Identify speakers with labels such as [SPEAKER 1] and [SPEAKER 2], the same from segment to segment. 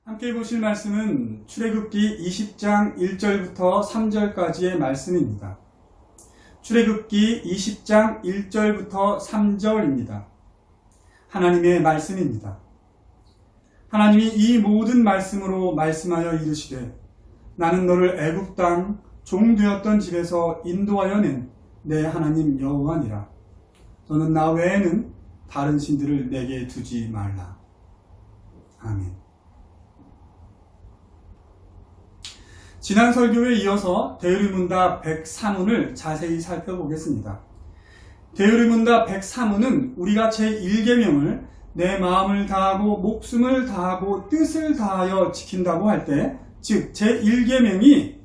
[SPEAKER 1] 함께 보실 말씀은 출애굽기 20장 1절부터 3절까지의 말씀입니다. 출애굽기 20장 1절부터 3절입니다. 하나님의 말씀입니다. 하나님이 이 모든 말씀으로 말씀하여 이르시되 나는 너를 애굽 땅 종되었던 집에서 인도하여 낸 내 하나님 여호와니라. 너는 나 외에는 다른 신들을 내게 두지 말라. 아멘. 지난 설교에 이어서 대유리문답 103문을 자세히 살펴보겠습니다. 대유리문답 103문은 우리가 제1계명을 내 마음을 다하고 목숨을 다하고 뜻을 다하여 지킨다고 할 때, 즉 제1계명이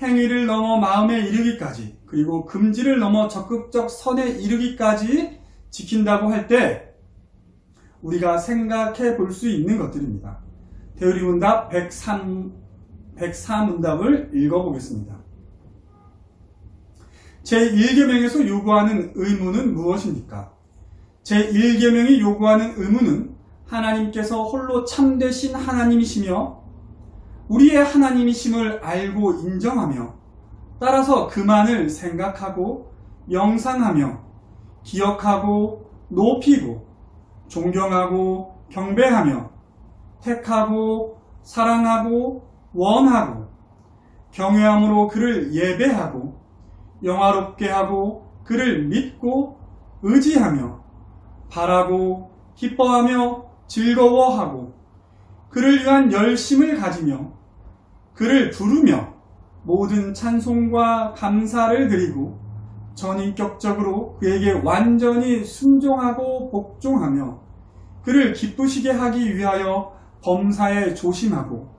[SPEAKER 1] 행위를 넘어 마음에 이르기까지, 그리고 금지를 넘어 적극적 선에 이르기까지 지킨다고 할 때 우리가 생각해 볼 수 있는 것들입니다. 대유리문답 104문답을 읽어보겠습니다. 제1계명에서 요구하는 의무는 무엇입니까? 제1계명이 요구하는 의무는 하나님께서 홀로 참되신 하나님이시며 우리의 하나님이심을 알고 인정하며 따라서 그만을 생각하고 명상하며 기억하고 높이고 존경하고 경배하며 택하고 사랑하고 원하고 경외함으로 그를 예배하고 영화롭게 하고 그를 믿고 의지하며 바라고 기뻐하며 즐거워하고 그를 위한 열심을 가지며 그를 부르며 모든 찬송과 감사를 드리고 전인격적으로 그에게 완전히 순종하고 복종하며 그를 기쁘시게 하기 위하여 범사에 조심하고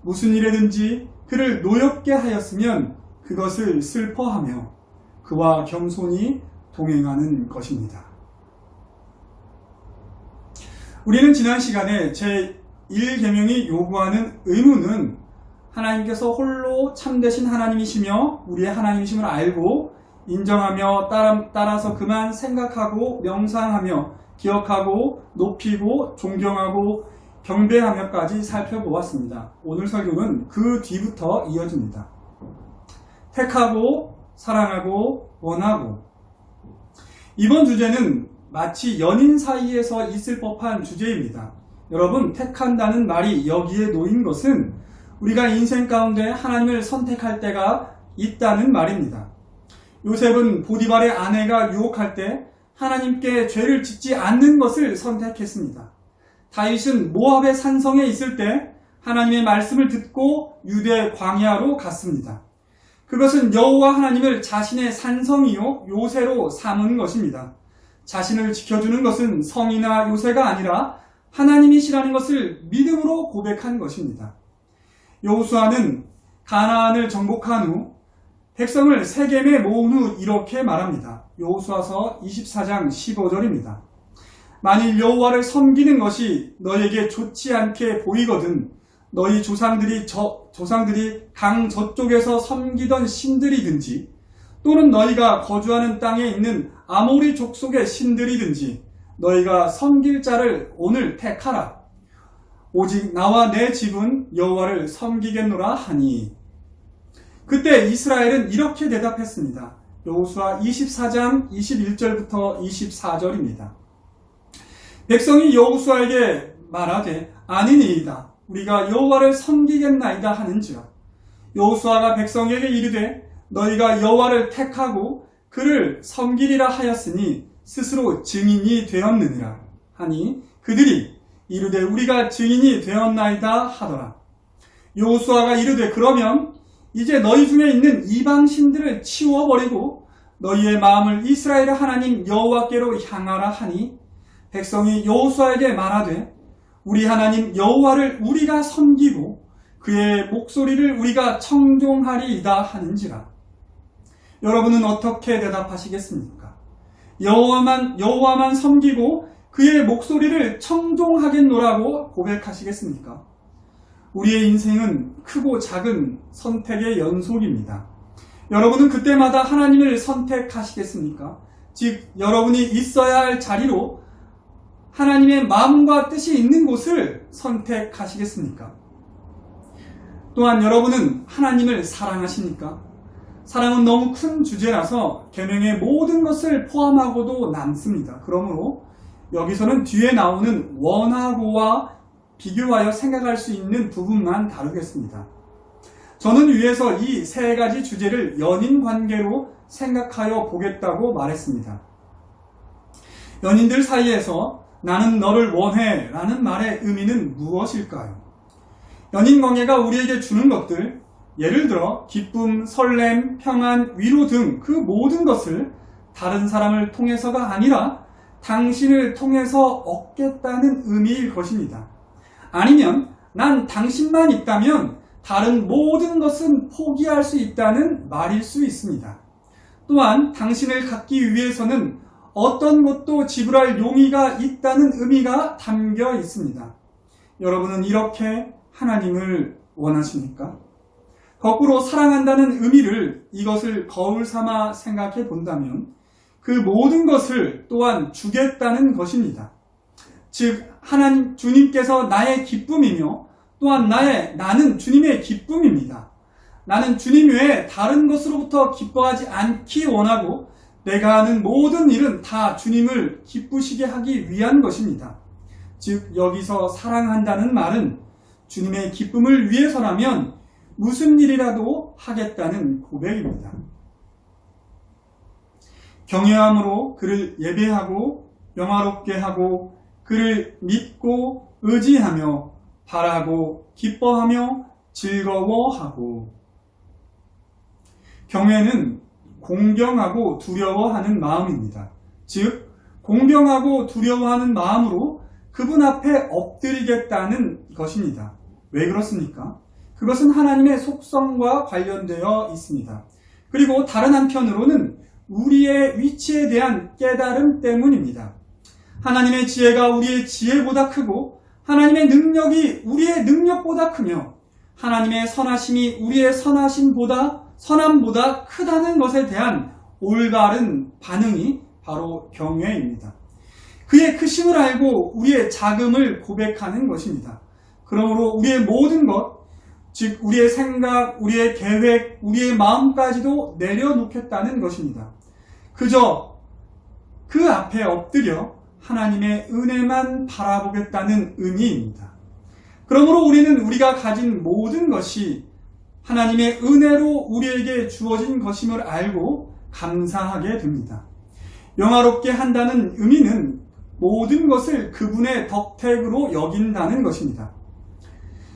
[SPEAKER 1] 무슨 일에든지 그를 노엽게 하였으면 그것을 슬퍼하며 그와 겸손히 동행하는 것입니다. 우리는 지난 시간에 제1계명이 요구하는 의무는 하나님께서 홀로 참되신 하나님이시며 우리의 하나님이심을 알고 인정하며 따라서 그만 생각하고 명상하며 기억하고 높이고 존경하고 경배하며까지 살펴보았습니다. 오늘 설교는 그 뒤부터 이어집니다. 택하고 사랑하고 원하고. 이번 주제는 마치 연인 사이에서 있을 법한 주제입니다. 여러분, 택한다는 말이 여기에 놓인 것은 우리가 인생 가운데 하나님을 선택할 때가 있다는 말입니다. 요셉은 보디발의 아내가 유혹할 때 하나님께 죄를 짓지 않는 것을 선택했습니다. 다윗은 모압의 산성에 있을 때 하나님의 말씀을 듣고 유대 광야로 갔습니다. 그것은 여호와 하나님을 자신의 산성이요 요새로 삼은 것입니다. 자신을 지켜주는 것은 성이나 요새가 아니라 하나님이시라는 것을 믿음으로 고백한 것입니다. 여호수아는 가나안을 정복한 후 백성을 세겜에 모은 후 이렇게 말합니다. 여호수아서 24장 15절입니다. 만일 여호와를 섬기는 것이 너에게 좋지 않게 보이거든 너희 조상들이 강 저쪽에서 섬기던 신들이든지 또는 너희가 거주하는 땅에 있는 아모리 족속의 신들이든지 너희가 섬길 자를 오늘 택하라. 오직 나와 내 집은 여호와를 섬기겠노라 하니. 그때 이스라엘은 이렇게 대답했습니다. 여호수아 24장 21절부터 24절입니다. 백성이 여호수아에게 말하되 아니니이다. 우리가 여호와를 섬기겠나이다 하는지라. 여호수아가 백성에게 이르되 너희가 여호와를 택하고 그를 섬기리라 하였으니 스스로 증인이 되었느니라 하니 그들이 이르되 우리가 증인이 되었나이다 하더라. 여호수아가 이르되 그러면 이제 너희 중에 있는 이방 신들을 치워버리고 너희의 마음을 이스라엘 하나님 여호와께로 향하라 하니 백성이 여호수아에게 말하되 우리 하나님 여호와를 우리가 섬기고 그의 목소리를 우리가 청종하리이다 하는지라. 여러분은 어떻게 대답하시겠습니까? 여호와만 섬기고 그의 목소리를 청종하겠노라고 고백하시겠습니까? 우리의 인생은 크고 작은 선택의 연속입니다. 여러분은 그때마다 하나님을 선택하시겠습니까? 즉 여러분이 있어야 할 자리로 하나님의 마음과 뜻이 있는 곳을 선택하시겠습니까? 또한 여러분은 하나님을 사랑하십니까? 사랑은 너무 큰 주제라서 계명의 모든 것을 포함하고도 남습니다. 그러므로 여기서는 뒤에 나오는 원하고와 비교하여 생각할 수 있는 부분만 다루겠습니다. 저는 위에서 이 세 가지 주제를 연인 관계로 생각하여 보겠다고 말했습니다. 연인들 사이에서 나는 너를 원해 라는 말의 의미는 무엇일까요? 연인 관계가 우리에게 주는 것들, 예를 들어 기쁨, 설렘, 평안, 위로 등 그 모든 것을 다른 사람을 통해서가 아니라 당신을 통해서 얻겠다는 의미일 것입니다. 아니면 난 당신만 있다면 다른 모든 것은 포기할 수 있다는 말일 수 있습니다. 또한 당신을 갖기 위해서는 어떤 것도 지불할 용의가 있다는 의미가 담겨 있습니다. 여러분은 이렇게 하나님을 원하십니까? 거꾸로 사랑한다는 의미를 이것을 거울 삼아 생각해 본다면 그 모든 것을 또한 주겠다는 것입니다. 즉 하나님 주님께서 나의 기쁨이며 또한 나는 주님의 기쁨입니다. 나는 주님 외에 다른 것으로부터 기뻐하지 않기 원하고 내가 하는 모든 일은 다 주님을 기쁘시게 하기 위한 것입니다. 즉 여기서 사랑한다는 말은 주님의 기쁨을 위해서라면 무슨 일이라도 하겠다는 고백입니다. 경외함으로 그를 예배하고 영화롭게 하고 그를 믿고 의지하며 바라고 기뻐하며 즐거워하고. 경외는 공경하고 두려워하는 마음입니다. 즉 공경하고 두려워하는 마음으로 그분 앞에 엎드리겠다는 것입니다. 왜 그렇습니까? 그것은 하나님의 속성과 관련되어 있습니다. 그리고 다른 한편으로는 우리의 위치에 대한 깨달음 때문입니다. 하나님의 지혜가 우리의 지혜보다 크고 하나님의 능력이 우리의 능력보다 크며 하나님의 선하심이 우리의 선함보다 크다는 것에 대한 올바른 반응이 바로 경외입니다. 그의 크심을 알고 우리의 작음을 고백하는 것입니다. 그러므로 우리의 모든 것, 즉 우리의 생각, 우리의 계획, 우리의 마음까지도 내려놓겠다는 것입니다. 그저 그 앞에 엎드려 하나님의 은혜만 바라보겠다는 의미입니다. 그러므로 우리는 우리가 가진 모든 것이 하나님의 은혜로 우리에게 주어진 것임을 알고 감사하게 됩니다. 영화롭게 한다는 의미는 모든 것을 그분의 덕택으로 여긴다는 것입니다.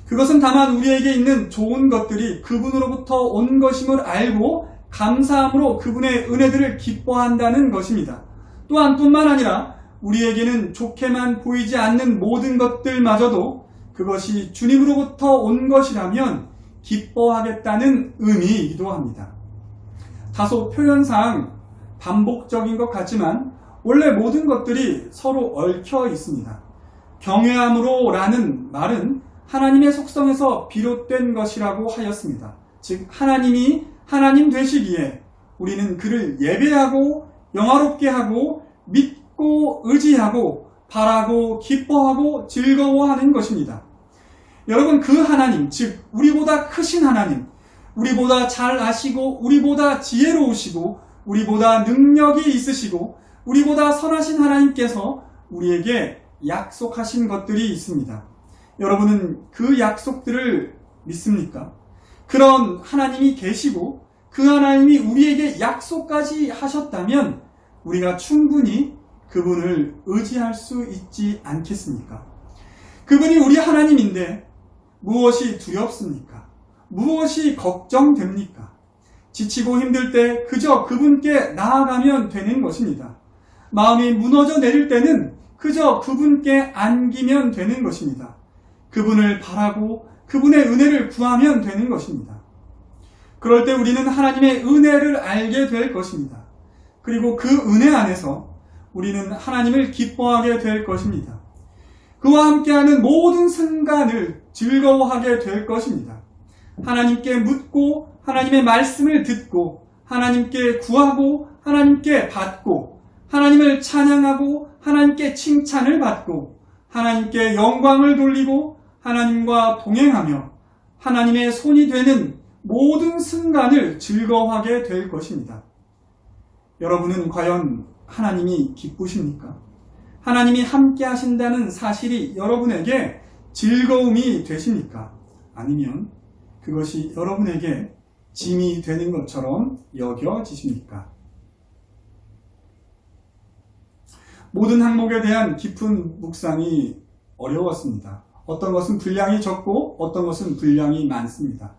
[SPEAKER 1] 그것은 다만 우리에게 있는 좋은 것들이 그분으로부터 온 것임을 알고 감사함으로 그분의 은혜들을 기뻐한다는 것입니다. 또한 뿐만 아니라 우리에게는 좋게만 보이지 않는 모든 것들마저도 그것이 주님으로부터 온 것이라면 기뻐하겠다는 의미이기도 합니다. 다소 표현상 반복적인 것 같지만 원래 모든 것들이 서로 얽혀 있습니다. 경외함으로 라는 말은 하나님의 속성에서 비롯된 것이라고 하였습니다. 즉 하나님이 하나님 되시기에 우리는 그를 예배하고 영화롭게 하고 믿고 의지하고 바라고 기뻐하고 즐거워하는 것입니다. 여러분 그 하나님, 즉 우리보다 크신 하나님, 우리보다 잘 아시고 우리보다 지혜로우시고 우리보다 능력이 있으시고 우리보다 선하신 하나님께서 우리에게 약속하신 것들이 있습니다. 여러분은 그 약속들을 믿습니까? 그런 하나님이 계시고 그 하나님이 우리에게 약속까지 하셨다면 우리가 충분히 그분을 의지할 수 있지 않겠습니까? 그분이 우리 하나님인데 무엇이 두렵습니까? 무엇이 걱정됩니까? 지치고 힘들 때 그저 그분께 나아가면 되는 것입니다. 마음이 무너져 내릴 때는 그저 그분께 안기면 되는 것입니다. 그분을 바라고 그분의 은혜를 구하면 되는 것입니다. 그럴 때 우리는 하나님의 은혜를 알게 될 것입니다. 그리고 그 은혜 안에서 우리는 하나님을 기뻐하게 될 것입니다. 그와 함께하는 모든 순간을 즐거워하게 될 것입니다. 하나님께 묻고 하나님의 말씀을 듣고 하나님께 구하고 하나님께 받고 하나님을 찬양하고 하나님께 칭찬을 받고 하나님께 영광을 돌리고 하나님과 동행하며 하나님의 손이 되는 모든 순간을 즐거워하게 될 것입니다. 여러분은 과연 하나님이 기쁘십니까? 하나님이 함께 하신다는 사실이 여러분에게 즐거움이 되십니까? 아니면 그것이 여러분에게 짐이 되는 것처럼 여겨지십니까? 모든 항목에 대한 깊은 묵상이 어려웠습니다. 어떤 것은 분량이 적고 어떤 것은 분량이 많습니다.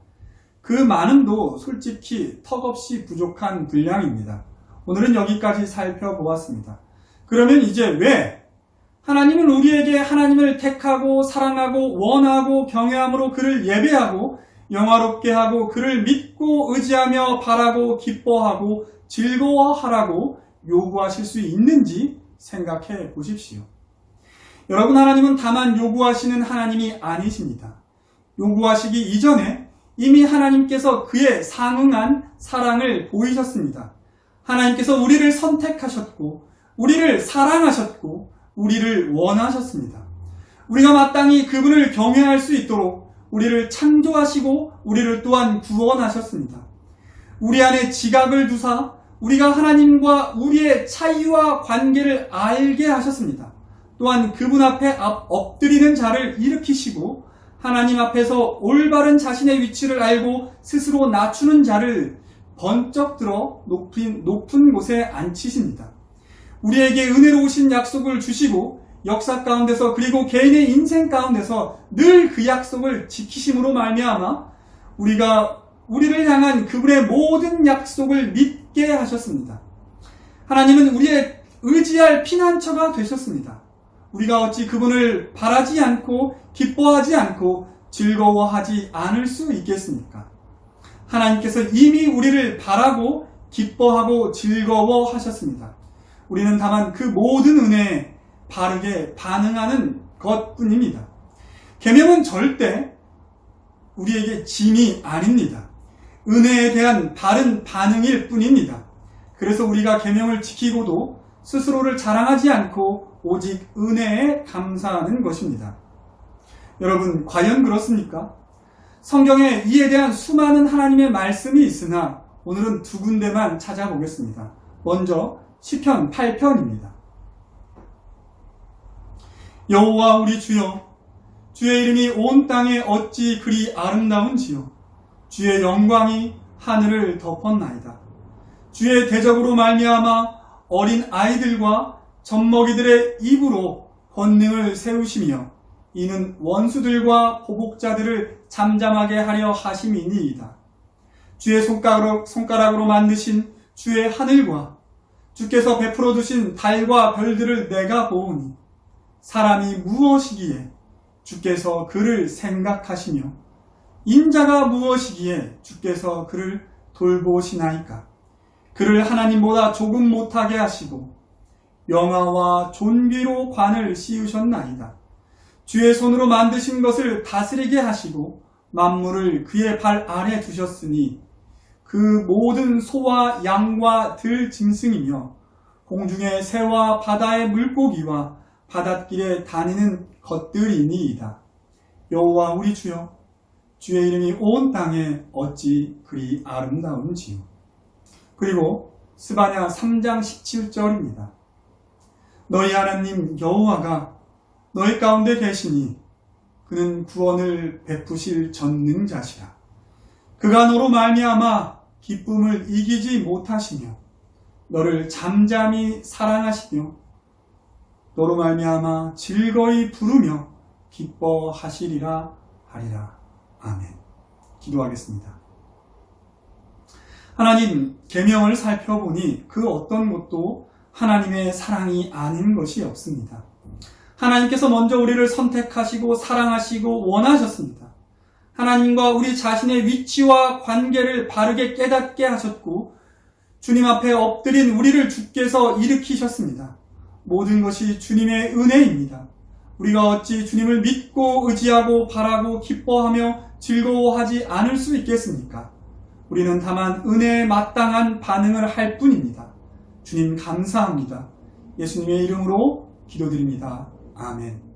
[SPEAKER 1] 그 많음도 솔직히 턱없이 부족한 분량입니다. 오늘은 여기까지 살펴보았습니다. 그러면 이제 왜 하나님은 우리에게 하나님을 택하고 사랑하고 원하고 경외함으로 그를 예배하고 영화롭게 하고 그를 믿고 의지하며 바라고 기뻐하고 즐거워하라고 요구하실 수 있는지 생각해 보십시오. 여러분, 하나님은 다만 요구하시는 하나님이 아니십니다. 요구하시기 이전에 이미 하나님께서 그에 상응한 사랑을 보이셨습니다. 하나님께서 우리를 선택하셨고 우리를 사랑하셨고 우리를 원하셨습니다. 우리가 마땅히 그분을 경외할 수 있도록 우리를 창조하시고 우리를 또한 구원하셨습니다. 우리 안에 지각을 두사 우리가 하나님과 우리의 차이와 관계를 알게 하셨습니다. 또한 그분 앞에 엎드리는 자를 일으키시고 하나님 앞에서 올바른 자신의 위치를 알고 스스로 낮추는 자를 번쩍 들어 높은 곳에 앉히십니다. 우리에게 은혜로우신 약속을 주시고 역사 가운데서 그리고 개인의 인생 가운데서 늘 그 약속을 지키심으로 말미암아 우리가 우리를 향한 그분의 모든 약속을 믿게 하셨습니다. 하나님은 우리의 의지할 피난처가 되셨습니다. 우리가 어찌 그분을 바라지 않고 기뻐하지 않고 즐거워하지 않을 수 있겠습니까? 하나님께서 이미 우리를 바라고 기뻐하고 즐거워하셨습니다. 우리는 다만 그 모든 은혜에 바르게 반응하는 것뿐입니다. 계명은 절대 우리에게 짐이 아닙니다. 은혜에 대한 바른 반응일 뿐입니다. 그래서 우리가 계명을 지키고도 스스로를 자랑하지 않고 오직 은혜에 감사하는 것입니다. 여러분, 과연 그렇습니까? 성경에 이에 대한 수많은 하나님의 말씀이 있으나 오늘은 두 군데만 찾아보겠습니다. 먼저 시편 8편입니다. 여호와 우리 주여, 주의 이름이 온 땅에 어찌 그리 아름다운지요. 주의 영광이 하늘을 덮었나이다. 주의 대적으로 말미암아 어린 아이들과 젖먹이들의 입으로 권능을 세우시며 이는 원수들과 보복자들을 잠잠하게 하려 하심이니이다. 주의 손가락으로 만드신 주의 하늘과 주께서 베풀어 두신 달과 별들을 내가 보오니 사람이 무엇이기에 주께서 그를 생각하시며 인자가 무엇이기에 주께서 그를 돌보시나이까. 그를 하나님보다 조금 못하게 하시고 영화와 존귀로 관을 씌우셨나이다. 주의 손으로 만드신 것을 다스리게 하시고 만물을 그의 발 아래 두셨으니 그 모든 소와 양과 들 짐승이며 공중의 새와 바다의 물고기와 바닷길에 다니는 것들이니이다. 여호와 우리 주여, 주의 이름이 온 땅에 어찌 그리 아름다운지요. 그리고 스바냐 3장 17절입니다. 너희 하나님 여호와가 너희 가운데 계시니 그는 구원을 베푸실 전능자시라. 그가 너로 말미암아 기쁨을 이기지 못하시며 너를 잠잠히 사랑하시며 너로 말미암아 즐거이 부르며 기뻐하시리라 하리라. 아멘. 기도하겠습니다. 하나님, 계명을 살펴보니 그 어떤 것도 하나님의 사랑이 아닌 것이 없습니다. 하나님께서 먼저 우리를 선택하시고 사랑하시고 원하셨습니다. 하나님과 우리 자신의 위치와 관계를 바르게 깨닫게 하셨고 주님 앞에 엎드린 우리를 주께서 일으키셨습니다. 모든 것이 주님의 은혜입니다. 우리가 어찌 주님을 믿고 의지하고 바라고 기뻐하며 즐거워하지 않을 수 있겠습니까? 우리는 다만 은혜에 마땅한 반응을 할 뿐입니다. 주님 감사합니다. 예수님의 이름으로 기도드립니다. 아멘.